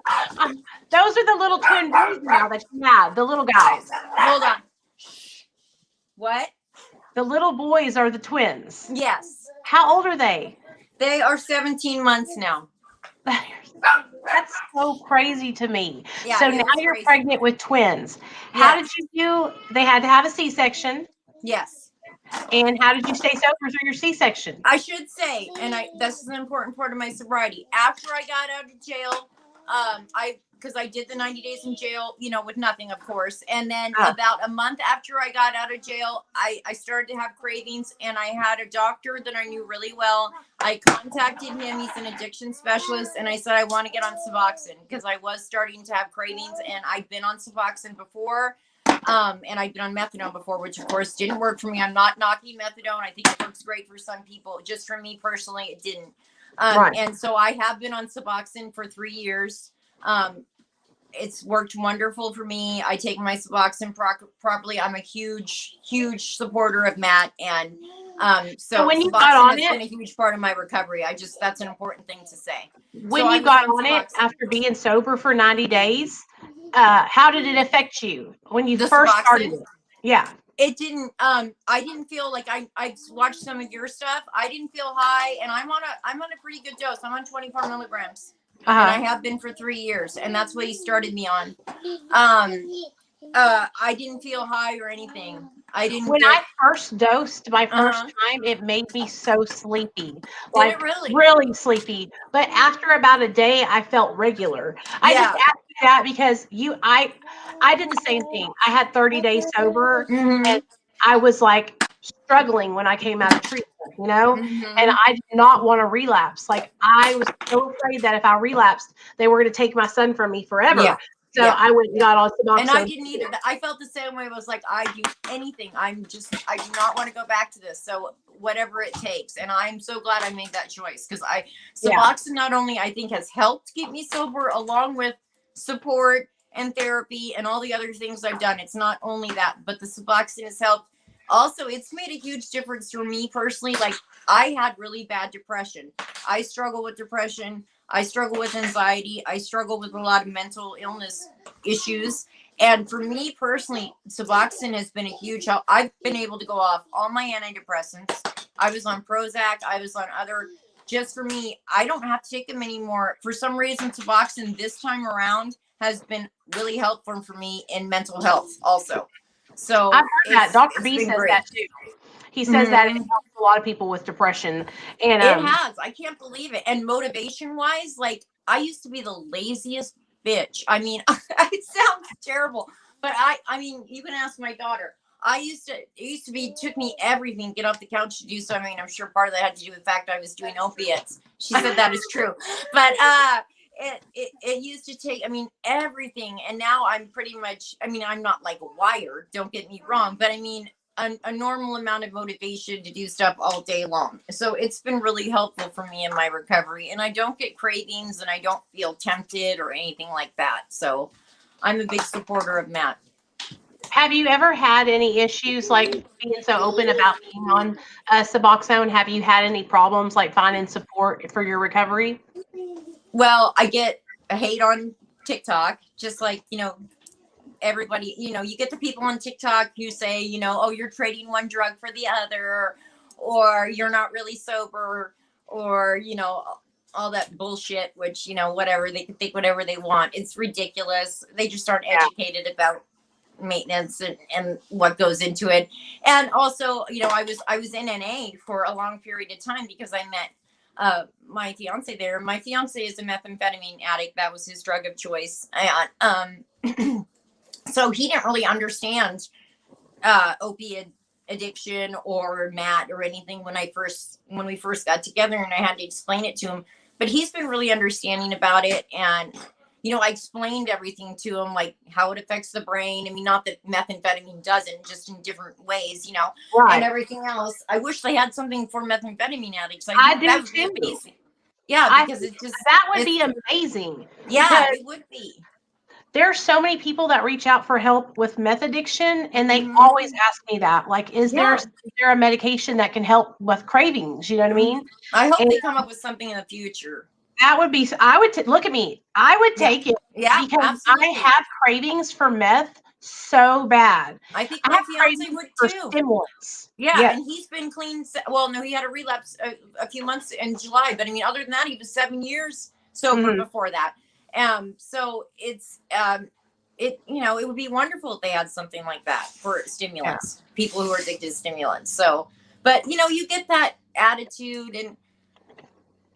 Those are the little twin boys now that you have, the little guys. Hold on. What? The little boys are the twins. Yes. How old are they? They are 17 months now. That's so crazy to me. Yeah, so now you're pregnant with twins. How did you do? They had to have a C-section. Yes. And how did you stay sober through your C-section? I should say, and this is an important part of my sobriety. After I got out of jail, because I did the 90 days in jail, with nothing, of course. And then Ah, about a month after I got out of jail, I started to have cravings, and I had a doctor that I knew really well. I contacted him. He's an addiction specialist. And I said, I want to get on Suboxone because I was starting to have cravings, and I'd been on Suboxone before. And I'd been on methadone before, which of course didn't work for me. I'm not knocking methadone. I think it works great for some people. Just for me personally, it didn't. right. And so I have been on Suboxone for 3 years. It's worked wonderful for me. I take my Suboxone properly. I'm a huge, huge supporter of Matt. And so when you got Suboxone on has been it, a huge part of my recovery. That's an important thing to say. when So I you was got on on it Suboxone. after being sober for 90 days, how did it affect you when you The first started Suboxone? it? Yeah. It didn't, I didn't feel like I watched some of your stuff. I didn't feel high, and I'm on a pretty good dose. I'm on 24 milligrams. And I Uh-huh. have been for 3 years, and that's what he started me on. I didn't feel high or anything. I didn't When get. I first dosed my first Uh-huh. time, it made me so sleepy, Did it like really? really sleepy. But after about a day, I felt regular. I just Yeah. asked you that because I did the same thing. I had 30 days sober, and Mm-hmm. I was like struggling when I came out of treatment, and Mm-hmm. I did not want to relapse. Like I was so afraid that if I relapsed, they were going to take my son from me Yeah. forever. So Yeah. I went and got on And I Suboxone. didn't either. I felt the same way. It was like, I do anything. I do not want to go back to this. So whatever it takes. And I'm so glad I made that choice, because Yeah. Suboxone not only I think has helped keep me sober, along with support and therapy and all the other things I've done. It's not only that, but the Suboxone has helped. Also, it's made a huge difference for me personally. Like, I had really bad depression. I struggle with depression. I struggle with anxiety. I struggle with a lot of mental illness issues. And for me personally, Suboxone has been a huge help. I've been able to go off all my antidepressants. I was on Prozac. I was on other. Just for me, I don't have to take them anymore. For some reason, Suboxone this time around has been really helpful for me in mental health also. I've So heard that. it's Dr. it's B been says that great. too. He says that it Mhm. helps a lot of people with depression. And It has. I can't believe it. And motivation wise, like, I used to be the laziest bitch. I mean, it sounds terrible, but I mean, you can ask my daughter. It took me everything, get off the couch to do something. I'm sure part of that had to do with the fact I was doing opiates. She said that is true. But it used to take, I mean, everything. And now I'm pretty much, I mean, I'm not like wired, don't get me wrong, but I mean, a normal amount of motivation to do stuff all day long. So it's been really helpful for me in my recovery. And I don't get cravings, and I don't feel tempted or anything like that. So I'm a big supporter of Matt. have you ever had any issues like being so open about being on Suboxone? Have you had any problems like finding support for your recovery? Well, I get a hate on TikTok, just like, everybody, you get the people on TikTok who say, oh, you're trading one drug for the other, or you're not really sober, or, all that bullshit, which, whatever, they can think whatever they want. It's ridiculous. They just aren't Yeah. educated about maintenance and what goes into it. And also, I was in NA for a long period of time because I met my fiance there. My fiance is a methamphetamine addict. That was his drug of choice. And so he didn't really understand opiate addiction or Matt or anything when we first got together, and I had to explain it to him. But he's been really understanding about it, and I explained everything to him, like how it affects the brain. I mean, not that methamphetamine doesn't, just in different ways, and Right. everything else. I wish they had something for methamphetamine addicts. I I think do that would be too. amazing. Yeah, I because think that would it's be amazing yeah, because it would be. there are so many people that reach out for help with meth addiction, and they always Hmm. ask me that, like, Yeah. is there a medication that can help with cravings? You know what I Mhm. mean? I hope And they come up with something in the future. that would be, look at me. I would Yeah. take it Yeah, because I absolutely. have cravings for meth so bad. I think I my have fiance cravings would for too. stimulants. Yeah, Yes. and he's been clean. Well, no, he had a relapse a few months in July, but I mean, other than that, he was 7 years sober Hmm. before that. So it would be wonderful if they had something like that for Yeah. stimulants, people who are addicted to stimulants. So, but you get that attitude, and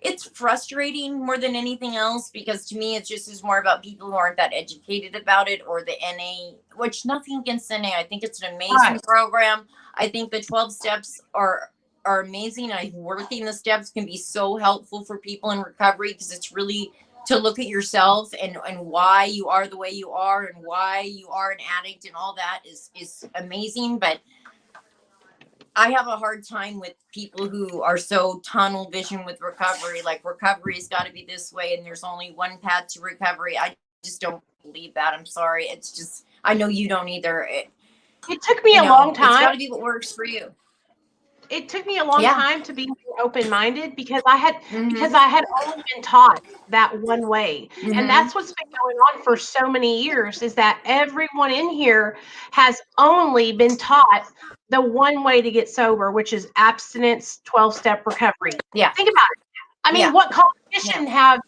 it's frustrating more than anything else, because to me, it's just is more about people who aren't that educated about it, or the NA, which nothing against NA. I think it's an amazing Right. program. I think the 12 steps are amazing. I think working the steps can be so helpful for people in recovery, because it's really to look at yourself and why you are the way you are and why you are an addict, and all that is amazing. But I have a hard time with people who are so tunnel vision with recovery. Like, recovery's got to be this way, and there's only one path to recovery. I just don't believe that. I'm sorry. It's just, I know you don't either. It took me a long It's time. got to be what works for you. It took me a long Yeah. time to be more open-minded because I had Mm-hmm. only been taught that one way. And Mm-hmm. that's what's been going on for so many years, is that everyone in here has only been taught the one way to get sober, which is abstinence, 12-step recovery. Yeah. Think about it. I mean, Yeah. what competition have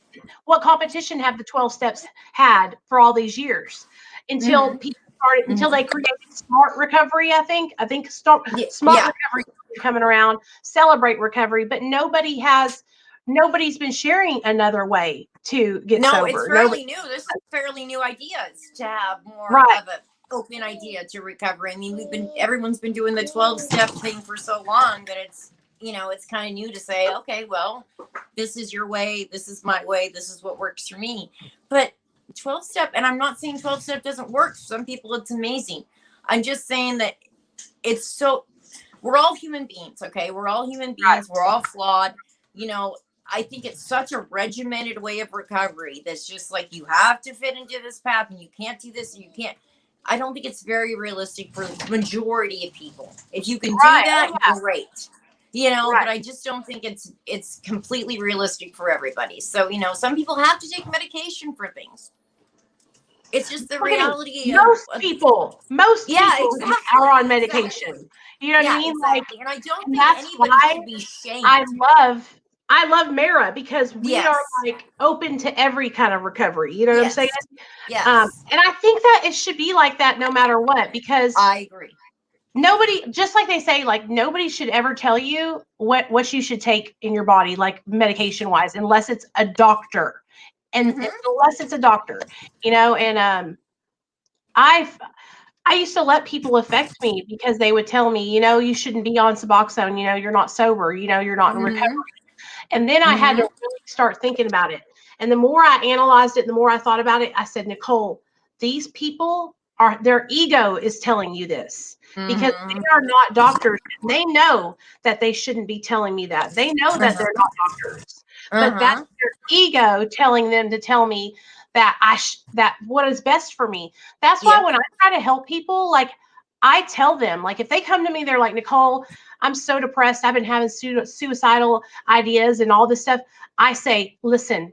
the 12 steps had for all these years until Mm-hmm. people started, until Mm-hmm. they created smart recovery? I think smart Yeah. recovery coming around, celebrate recovery, but nobody's been sharing another way to get No, it's sober. Nobody. fairly new. This is fairly new ideas to have more Right. of a open idea to recovery. I mean, everyone's been doing the 12-step thing for so long that it's kind of new to say, okay, well, this is your way, this is my way, this is what works for me. But 12-step, and I'm not saying 12-step doesn't work. For some people, it's amazing. I'm just saying that it's so, we're all human beings, okay? We're all human Right. beings. We're all flawed. I think it's such a regimented way of recovery that's just like, you have to fit into this path and you can't do this and you can't. I don't think it's very realistic for the majority of people. If you can do Right. that, Oh, yeah. great. Right. But I just don't think it's completely realistic for everybody. So, some people have to take medication for things. It's just the Look at me. reality Most of people yeah, are on exactly. medication. You know what I Yeah, mean? Like, exactly. And I don't and think that's anybody why should be shamed. I love I love Mara, because we are Yes. like open to every kind of recovery. You know what I'm saying? Yes. Yes. And I think that it should be like that no matter what, because I agree. nobody, just like they say, like, nobody should ever tell you what you should take in your body, like medication wise, unless it's a doctor, and Mm-hmm. unless it's a doctor, and I've I used to let people affect me because they would tell me, you shouldn't be on Suboxone, you're not sober, you're not in recovery. Mm-hmm. And then I had to Mm-hmm. really start thinking about it. And the more I analyzed it, the more I thought about it, I said, Nicole, these people their ego is telling you this, because they Mm-hmm. are not doctors. They know that they shouldn't be telling me that. They know that they're not doctors, but that's Uh-huh. their ego telling them to tell me that that what is best for me. That's why Yeah. when I try to help people, like, I tell them, like, if they come to me, they're like, Nicole, I'm so depressed. I've been having suicidal ideas and all this stuff. I say, listen,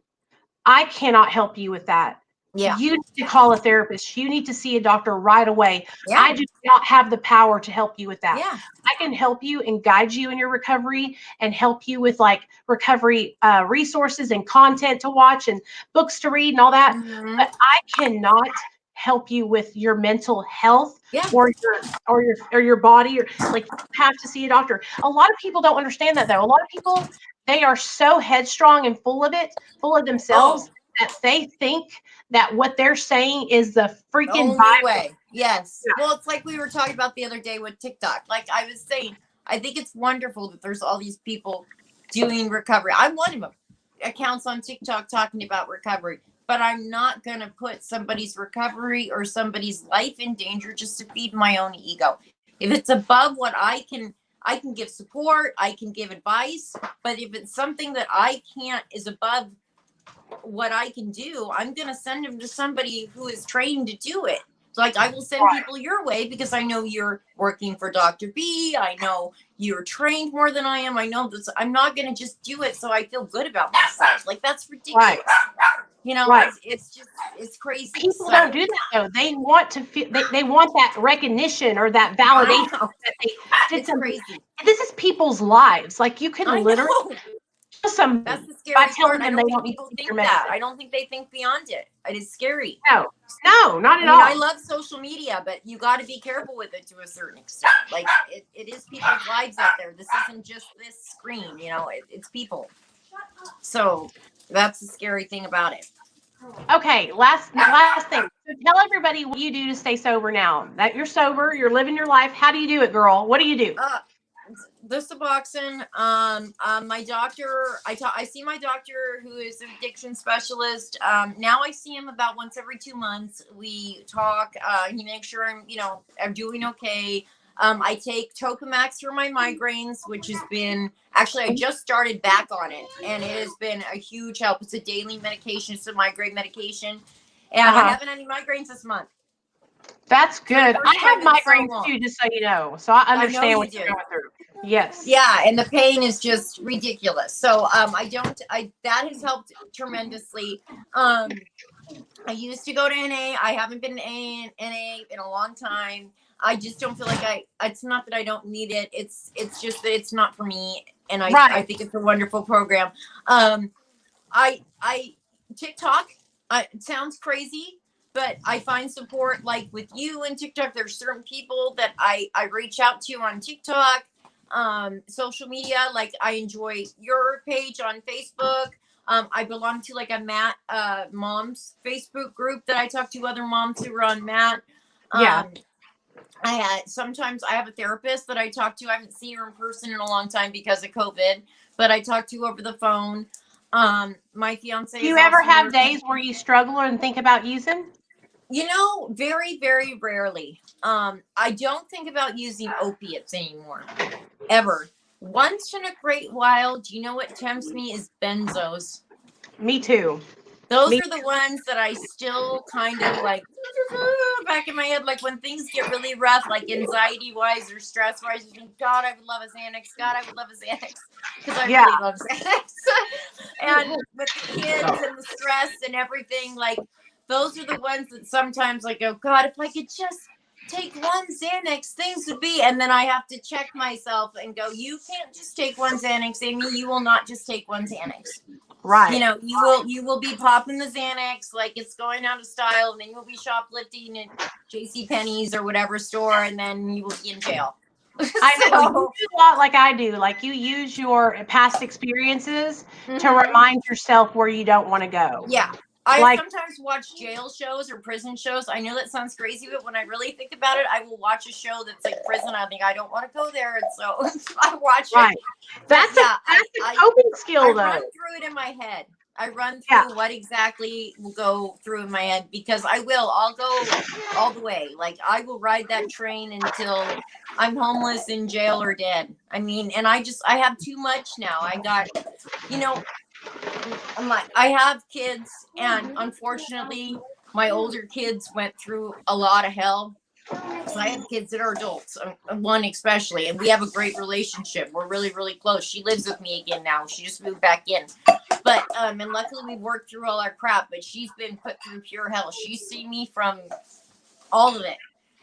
I cannot help you with that. Yeah. You need to call a therapist. You need to see a doctor right away. Yeah. I do not have the power to help you with that. Yeah. I can help you and guide you in your recovery and help you with, like, recovery resources and content to watch and books to read and all that. Mm-hmm. But I cannot help you with your mental health, Yeah. or your body, or, like, you have to see a doctor. A lot of people don't understand that, though. A lot of people, they are so headstrong and full of themselves, Oh, that they think that what they're saying is the the freaking only Bible. way. Yes. Yeah. Well, it's like we were talking about the other day with TikTok. Like I was saying, I think it's wonderful that there's all these people doing recovery. I'm one of them. Accounts on TikTok talking about recovery, but I'm not going to put somebody's recovery or somebody's life in danger just to feed my own ego. If it's above what I can give support, I can give advice, but if it's something that I can't, is above what I can do, I'm going to send them to somebody who is trained to do it. So, like, I will send people your way because I know you're working for Dr. B. I know you're trained more than I am. I know this. I'm not going to just do it so I feel good about myself. Like, that's ridiculous. Right. Right. It's just, it's crazy. People don't do that, though. They want to feel, they want that recognition or that validation that they did it's something. crazy. This is people's lives. Like, you could I literally know. kill somebody That's the by scary telling part. I them they don't think don't need to people take think your that. medicine. I don't think they think beyond it. It is scary. No, not I at mean, all. I love social media, but you got to be careful with it to a certain extent. Like, it is people's lives out there. This isn't just this screen, it's people. So that's the scary thing about it. Okay, last thing. So tell everybody what you do to stay sober now. That you're sober, you're living your life. How do you do it, girl? What do you do? The Suboxone. My doctor. I see my doctor, who is an addiction specialist. Now I see him about once every 2 months. We talk. He makes sure I'm doing okay. I take Topamax for my migraines, which has been actually I just started back on it, and it has been a huge help. It's a daily medication. It's a migraine medication, and I haven't had any migraines this month. That's good. I have migraines so too, just so you know. So I understand what you're do. going through. Yes. Yeah, and the pain is just ridiculous. So that has helped tremendously. I used to go to NA. I haven't been in NA in a long time. I just don't feel like it's not that I don't need it. It's just that it's not for me. And I think it's a wonderful program. I TikTok, it sounds crazy, but I find support like with you and TikTok. There's certain people that I reach out to on TikTok, social media. Like I enjoy your page on Facebook. I belong to like a Matt moms Facebook group that I talk to other moms who run Matt. Yeah. Sometimes I have a therapist that I talk to. I haven't seen her in person in a long time because of COVID, but I talk to over the phone. My fiance. Do you ever have days where you struggle and think about using? Very, very rarely. I don't think about using opiates anymore, ever. Once in a great while, do you know what tempts me is benzos. Me too. Those are the ones that I still kind of like back in my head, like when things get really rough, like anxiety wise or stress wise. You think, God, I would love a Xanax. God, I would love a Xanax, because I really love Xanax. And with the kids and the stress and everything, like those are the ones that sometimes I go, God, if I could just take one Xanax, things would be. And then I have to check myself and go, you can't just take one Xanax, Amy. You will not just take one Xanax. Right. You will be popping the Xanax like it's going out of style, and then you'll be shoplifting at JCPenney's or whatever store, and then you will be in jail. I know. You do a lot like I do. Like you use your past experiences to remind yourself where you don't want to go. Yeah. I sometimes watch jail shows or prison shows. I know that sounds crazy, but when I really think about it, I will watch a show that's like prison. I think I don't want to go there, and so I watch it. That's a coping skill, though. I run through it in my head. I run through what exactly will go through in my head, because I'll go all the way. Like I will ride that train until I'm homeless, in jail, or dead. I mean, and I have too much now. I got, I have kids, and unfortunately, my older kids went through a lot of hell. So I have kids that are adults, one especially, and we have a great relationship. We're really, really close. She lives with me again now. She just moved back in. But, and luckily we've worked through all our crap, but she's been put through pure hell. She's seen me from all of it.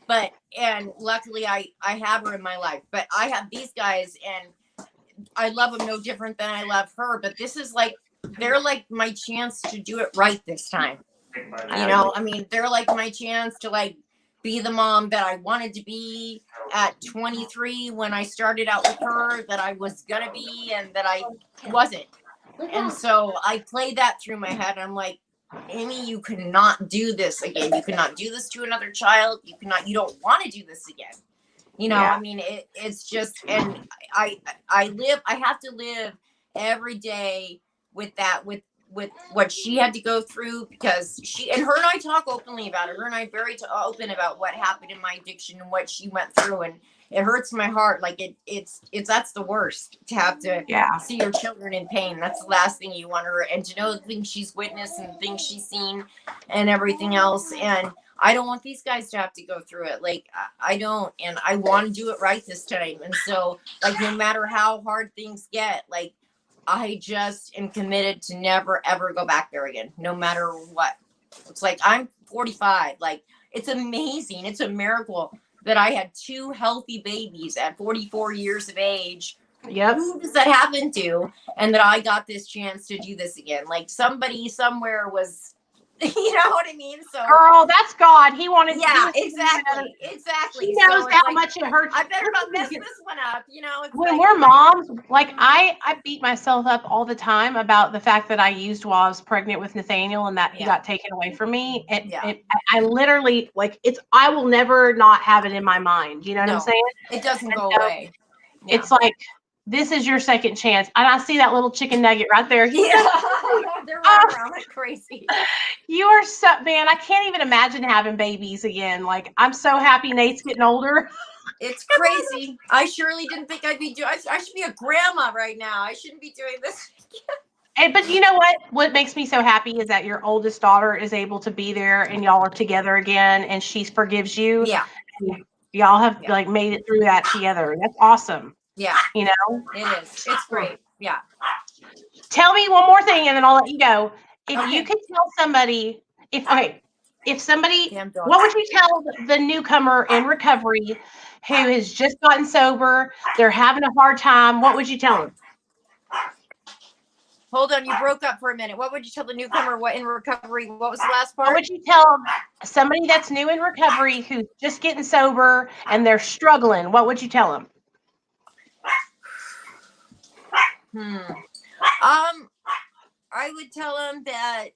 But, and luckily I have her in my life. But I have these guys, and I love them no different than I love her. But this is like, they're like my chance to do it right this time. I mean, they're like my chance to like be the mom that I wanted to be at 23 when I started out with her, that I was gonna be, and that I wasn't. And so I play that through my head. I'm like, Amy, you cannot do this again. You cannot do this to another child. You don't want to do this again. I mean, it's just, and I have to live every day with that, with what she had to go through, because her and I talk openly about it. Her and I very open about what happened in my addiction and what she went through, and it hurts my heart. Like it's that's the worst, to have to see your children in pain. That's the last thing you want her, and to know the things she's witnessed and the things she's seen and everything else. And I don't want these guys to have to go through it. Like I don't, and I want to do it right this time. And so, like, no matter how hard things get, like, I just am committed to never, ever go back there again, no matter what. It's like, I'm 45. Like, it's amazing. It's a miracle that I had 2 healthy babies at 44 years of age. Yep. Who does that happen to? And that I got this chance to do this again. Like, somebody somewhere was You know what I mean? So Girl, that's God. He was exactly. He knows So it's how like much it hurts. I better not mess this one up. You know, it's When like we're moms, like I beat myself up all the time about the fact that I used while I was pregnant with Nathaniel and that he got taken away from me. I literally like I will never not have it in my mind. You know what I'm saying? It doesn't go away. It's like, this is your second chance. And I see that little chicken nugget right there. Yeah. They're running around like crazy. You are so, man, I can't even imagine having babies again. Like, I'm so happy Nate's getting older. It's crazy. I surely didn't think I'd be doing. I should be a grandma right now. I shouldn't be doing this. But you know what? What makes me so happy is that your oldest daughter is able to be there and y'all are together again and she forgives you. Yeah. Y'all have like made it through that together. That's awesome. Yeah. You know? It is. It's great. Yeah. Tell me one more thing and then I'll let you go. If you could tell somebody, if somebody, what would you tell the newcomer in recovery who has just gotten sober, they're having a hard time, what would you tell them? Hold on, you broke up for a minute. What would you tell the newcomer in recovery? What was the last part? What would you tell somebody that's new in recovery who's just getting sober and they're struggling? What would you tell them? I would tell them that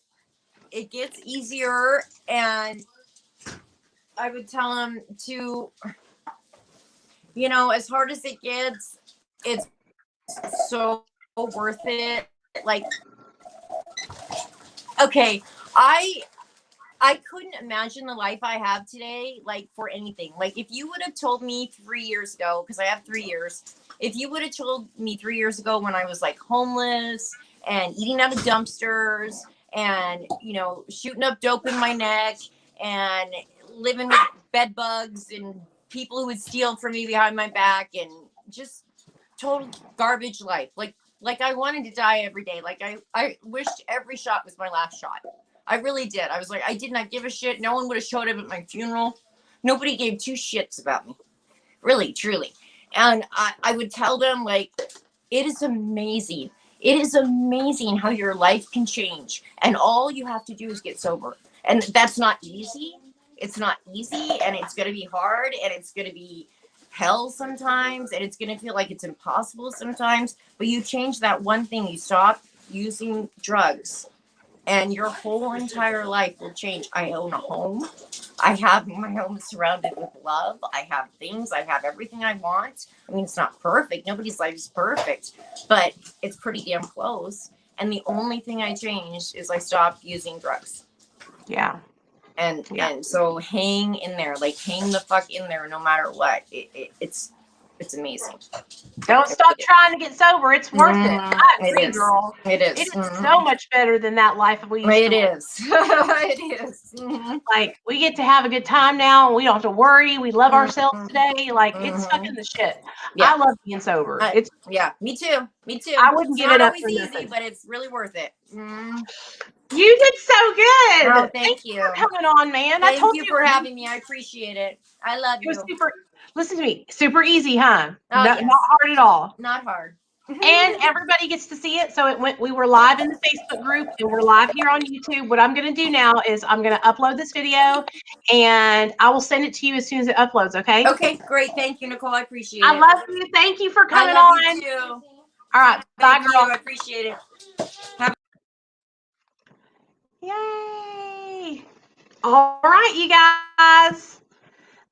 it gets easier, and I would tell them to, you know, as hard as it gets, it's so worth it. Like, okay, I couldn't imagine the life I have today, like, for anything. Like, if you would have told me 3 years ago, because I have 3 years, if you would have told me 3 years ago when I was like homeless and eating out of dumpsters and, you know, shooting up dope in my neck and living with bed bugs and people who would steal from me behind my back and just total garbage life. Like I wanted to die every day. Like I wished every shot was my last shot. I really did. I was like, I did not give a shit. No one would have showed up at my funeral. Nobody gave two shits about me. Really, truly. And I would tell them, like, it is amazing. It is amazing how your life can change. And all you have to do is get sober. And that's not easy. It's not easy. And it's going to be hard. And it's going to be hell sometimes. And it's going to feel like it's impossible sometimes. But you change that one thing. You stop using drugs. And your whole entire life will change. I own a home. I have my home surrounded with love. I have things. I have everything I want. I mean, it's not perfect. Nobody's life is perfect, but it's pretty damn close. And the only thing I changed is I stopped using drugs. Yeah. And so hang in there, like hang the fuck in there, no matter what. It's amazing. Don't stop trying to get sober. It's worth it. I agree, girl. It is. It is so much better than that life we used to live. It is. Like, we get to have a good time now and we don't have to worry. We love ourselves today. Like, it's fucking the shit. Yeah. I love being sober. Me too. I wouldn't give it up for nothing. Easy, but it's really worth it. You did so good. Oh, thank you for coming on, man. Thank you for having me. I appreciate it. I love you. It was super. Listen to me. Super easy, huh? Oh, yes. Not hard at all. Not hard. And everybody gets to see it. So we were live in the Facebook group and we're live here on YouTube. What I'm going to do now is I'm going to upload this video and I will send it to you as soon as it uploads. Okay. Okay, great. Thank you, Nicole. I appreciate it. I love you. Thank you for coming on. You too. All right. Bye, girl. I appreciate it. Yay. All right, you guys.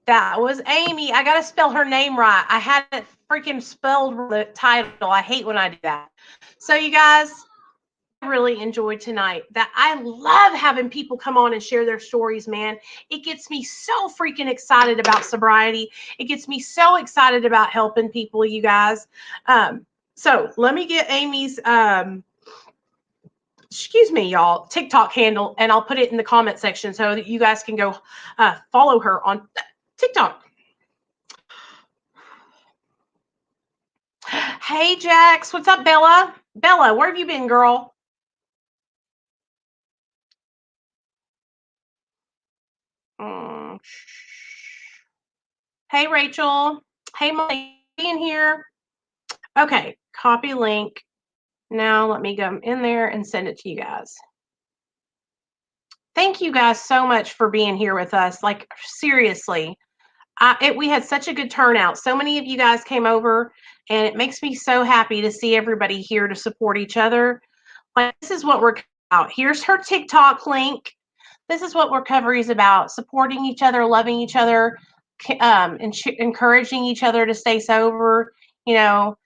That was Amie. I got to spell her name right. I had it freaking spelled the title. I hate when I do that. So, you guys, I really enjoyed tonight. That I love having people come on and share their stories, man. It gets me so freaking excited about sobriety. It gets me so excited about helping people, you guys. So, let me get Amie's excuse me, y'all, TikTok handle, and I'll put it in the comment section so that you guys can go follow her on TikTok. Hey, Jax. What's up, Bella? Bella, where have you been, girl? Hey, Rachel. Hey, Molly, in here. Okay, copy link. Now let me go in there and send it to you guys. Thank you guys so much for being here with us. Like, seriously, we had such a good turnout. So many of you guys came over, and it makes me so happy to see everybody here to support each other. Like, this is what we're about. Here's her TikTok link. This is what recovery is about: supporting each other, loving each other, and encouraging each other to stay sober. You know,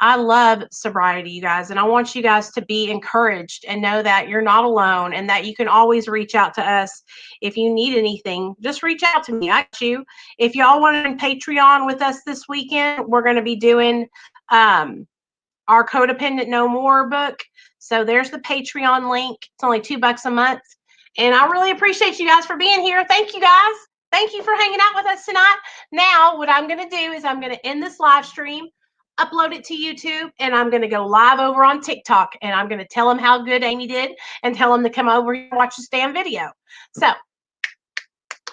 I love sobriety, you guys, and I want you guys to be encouraged and know that you're not alone and that you can always reach out to us if you need anything. Just reach out to me. I got you. If y'all want to Patreon with us this weekend, we're going to be doing our Codependent No More book. So there's the Patreon link. It's only $2 a month. And I really appreciate you guys for being here. Thank you guys. Thank you for hanging out with us tonight. Now, what I'm going to do is I'm going to end this live stream, upload it to YouTube, and I'm going to go live over on TikTok. And I'm going to tell them how good Amie did and tell them to come over and watch this damn video. So,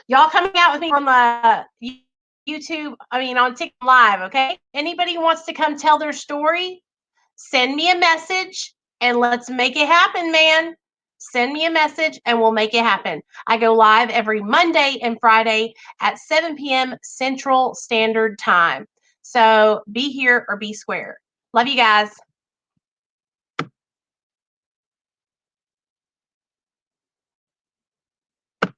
y'all coming out with me on the YouTube, on TikTok Live, okay? Anybody who wants to come tell their story, send me a message and let's make it happen, man. Send me a message and we'll make it happen. I go live every Monday and Friday at 7 p.m. Central Standard Time. So be here or be square. Love you guys.